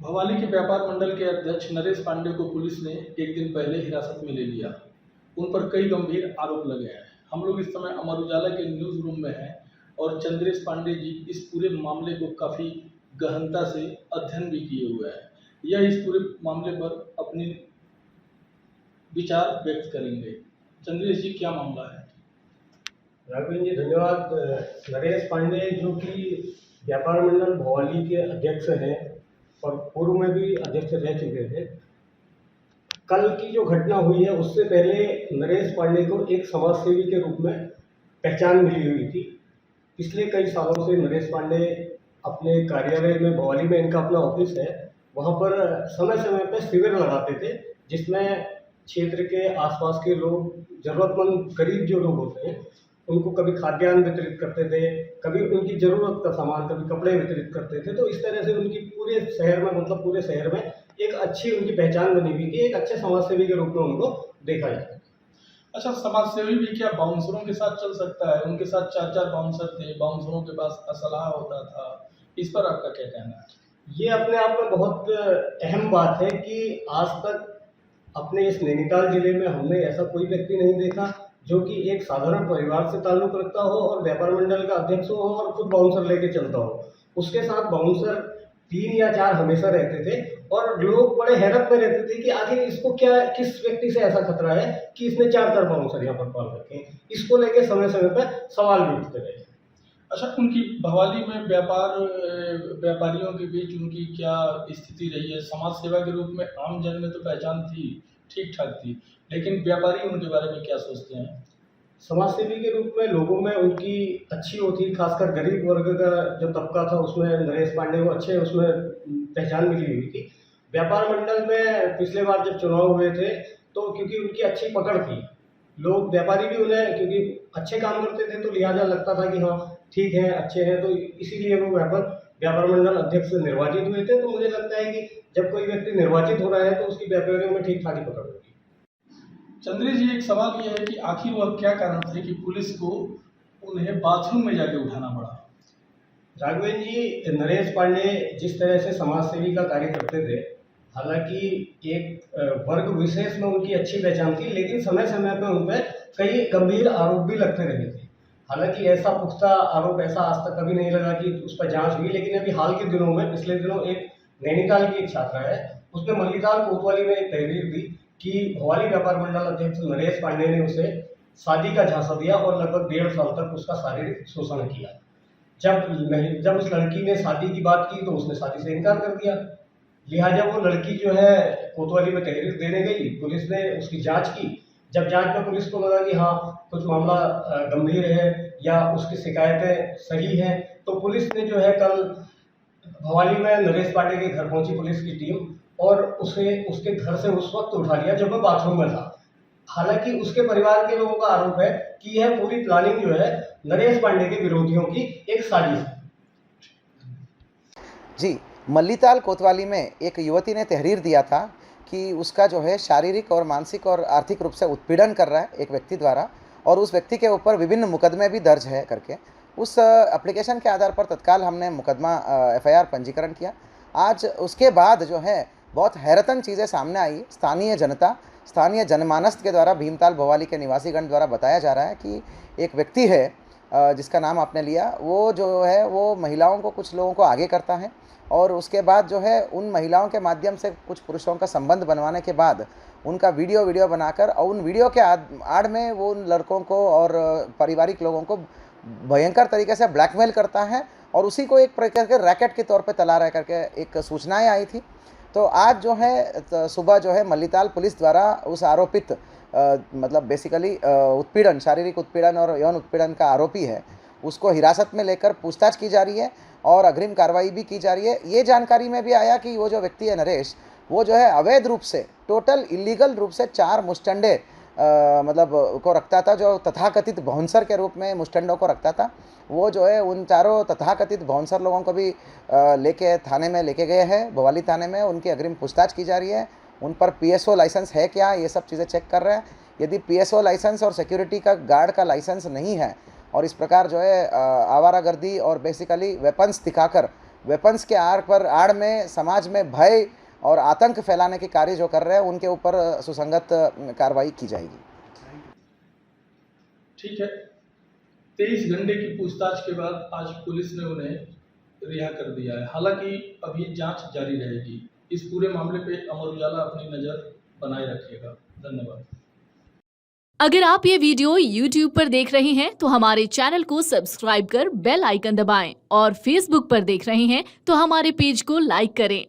भवाली के व्यापार मंडल के अध्यक्ष नरेश पांडे को पुलिस ने एक दिन पहले हिरासत में ले लिया। उन पर कई गंभीर आरोप लगे हैं। हम लोग इस समय अमर उजाला के न्यूज रूम में हैं और चंद्रेश पांडे जी इस पूरे मामले को काफ़ी गहनता से अध्ययन भी किए हुए हैं। यह इस पूरे मामले पर अपनी विचार व्यक्त करेंगे। चंद्रेश जी, क्या मामला है? राघवेंद्र जी धन्यवाद। नरेश पांडे जो कि व्यापार मंडल भवाली के अध्यक्ष हैं और पूर्व में भी अध्यक्ष रह चुके थे। कल की जो घटना हुई है उससे पहले नरेश पांडे को एक समाज सेवी के रूप में पहचान मिली हुई थी। पिछले कई सालों से नरेश पांडे अपने कार्यालय में, भवाली में इनका अपना ऑफिस है, वहाँ पर समय समय पर शिविर लगाते थे जिसमें क्षेत्र के आसपास के लोग, ज़रूरतमंद गरीब जो लोग होते हैं, उनको कभी खाद्यान्न वितरित करते थे, कभी उनकी ज़रूरत का सामान, कभी कपड़े वितरित करते थे। तो इस तरह से उनकी पूरे शहर में, मतलब पूरे शहर में एक अच्छी उनकी पहचान बनी हुई थी। एक अच्छे समाज सेवी के रूप में उनको देखा जाता है। अच्छा, समाज सेवी भी क्या बाउंसरों के साथ चल सकता है? उनके साथ 4-4 बाउंसर थे, बाउंसरों के पास असलाह होता था। इस पर आपका क्या कहना है? ये अपने आप में बहुत अहम बात है कि आज तक अपने इस नैनीताल जिले में हमने ऐसा कोई व्यक्ति नहीं देखा जो कि एक साधारण परिवार से ताल्लुक़ रखता हो और व्यापार मंडल का अध्यक्ष हो और खुद बाउंसर लेके चलता हो। उसके साथ बाउंसर 3 या 4 हमेशा रहते थे और लोग बड़े हैरत में रहते थे कि आखिर इसको क्या, किस व्यक्ति से ऐसा खतरा है कि इसने 4-4 बाउंसर यहाँ पर पाल रखे हैं। इसको लेके समय समय पर सवाल भी उठते रहे। अच्छा, उनकी भवाली में व्यापारियों के बीच उनकी क्या स्थिति रही है? समाज सेवा के रूप में आम जन में तो पहचान थी, ठीक ठाक थी, लेकिन व्यापारी उनके बारे में क्या सोचते हैं? समाज सेवी के रूप में लोगों में उनकी अच्छी होती, खासकर गरीब वर्ग का जो तबका था उसमें नरेश पांडे को अच्छे उसमें पहचान मिली हुई थी। व्यापार मंडल में पिछले बार जब चुनाव हुए थे तो क्योंकि उनकी अच्छी पकड़ थी, लोग, व्यापारी भी उन्हें, क्योंकि अच्छे काम करते थे तो लिहाजा लगता था कि हाँ ठीक है, अच्छे हैं, तो इसीलिए वो व्यापार मंडल अध्यक्ष निर्वाचित हुए थे। तो मुझे लगता है कि जब कोई व्यक्ति निर्वाचित हो रहा है तो उसकी व्यापारियों में ठीक ठाक ही पकड़ होगी। चंद्रेश जी, एक सवाल यह है कि आखिर वह क्या कारण थे कि पुलिस को उन्हें बाथरूम में जाके उठाना पड़ा? राघवेंद्र जी, नरेश पांडे जिस तरह से समाज सेवी का कार्य करते थे, हालांकि एक वर्ग विशेष में उनकी अच्छी पहचान थी, लेकिन समय समय पर उन पर कई गंभीर आरोप भी लगते रहे थे। हालांकि ऐसा पुख्ता आरोप ऐसा आज तक कभी नहीं लगा कि उस पर जांच हुई, लेकिन अभी हाल के दिनों में, पिछले दिनों, एक नैनीताल की एक छात्रा है, उसने मल्लीताल कोतवाली में एक तहरीर दी कि भवाली व्यापार मंडल अध्यक्ष नरेश पांडे ने उसे शादी का झांसा दिया और लगभग 1.5 साल तक उसका शारीरिक शोषण किया। जब उस लड़की ने शादी की बात की तो उसने शादी से इनकार कर दिया। लिहाजा वो लड़की जो है कोतवाली में तहरीर देने गई, पुलिस ने उसकी जांच की। जब जांच में पुलिस को लगा कि हाँ कुछ मामला गंभीर है या उसकी शिकायतें सही हैं, तो पुलिस ने जो है कल भवाली में नरेश पांडे के घर पहुंची पुलिस की टीम और उसे उसके घर से उस वक्त उठा लिया जब वह बाथरूम में था। हालांकि उसके परिवार के लोगों का आरोप है कि यह पूरी प्लानिंग जो है नरेश पांडे के विरोधियों की एक साजिश है। जी, मल्लीताल कोतवाली में एक युवती ने तहरीर दिया था कि उसका जो है शारीरिक और मानसिक और आर्थिक रूप से उत्पीड़न कर रहा है एक व्यक्ति द्वारा, और उस व्यक्ति के ऊपर विभिन्न मुकदमे भी दर्ज है करके। उस एप्लीकेशन के आधार पर तत्काल हमने मुकदमा FIR पंजीकरण किया। आज उसके बाद जो है बहुत हैरतन चीज़ें सामने आई। स्थानीय जनमानस के द्वारा, भीमताल भवाली के निवासीगण द्वारा बताया जा रहा है कि एक व्यक्ति है जिसका नाम आपने लिया, वो जो है वो महिलाओं को, कुछ लोगों को आगे करता है और उसके बाद जो है उन महिलाओं के माध्यम से कुछ पुरुषों का संबंध बनवाने के बाद उनका वीडियो बनाकर और उन वीडियो के आड़ में वो उन लड़कों को और पारिवारिक लोगों को भयंकर तरीके से ब्लैकमेल करता है और उसी को एक प्रकार के रैकेट के तौर पे चला रहा है करके एक सूचनाएं आई थी। तो आज जो है सुबह जो है मल्लीताल पुलिस द्वारा उस आरोपित मतलब बेसिकली उत्पीड़न, शारीरिक उत्पीड़न और यौन उत्पीड़न का आरोपी है, उसको हिरासत में लेकर पूछताछ की जा रही है और अग्रिम कार्रवाई भी की जा रही है। ये जानकारी में भी आया कि वो जो व्यक्ति है नरेश, वो जो है अवैध रूप से, टोटल इलीगल रूप से 4 मुस्टंडे मतलब को रखता था, जो तथाकथित बाउंसर के रूप में मुस्टंडों को रखता था। वो जो है उन चारों तथाकथित बाउंसर लोगों को भी लेके थाने में लेके गए हैं, भवाली थाने में। उनकी अग्रिम पूछताछ की जा रही है। उन पर PSO लाइसेंस है क्या, ये सब चीज़ें चेक कर रहे हैं। यदि PSO लाइसेंस और सिक्योरिटी का गार्ड का लाइसेंस नहीं है और इस प्रकार जो है आवारागर्दी और बेसिकली वेपन्स दिखाकर वेपन्स के आड़ में समाज में भय और आतंक फैलाने के कार्य जो कर रहे हैं उनके ऊपर सुसंगत कार्रवाई की जाएगी। ठीक है, 23 घंटे की पूछताछ के बाद आज पुलिस ने उन्हें रिहा कर दिया है। हालांकि अभी जांच जारी रहेगी। इस पूरे मामले पे अमर उजाला अपनी नज़र बनाए रखेगा। धन्यवाद। अगर आप ये वीडियो YouTube पर देख रहे हैं तो हमारे चैनल को सब्सक्राइब कर बेल आइकन दबाएं और Facebook पर देख रहे हैं तो हमारे पेज को लाइक करें।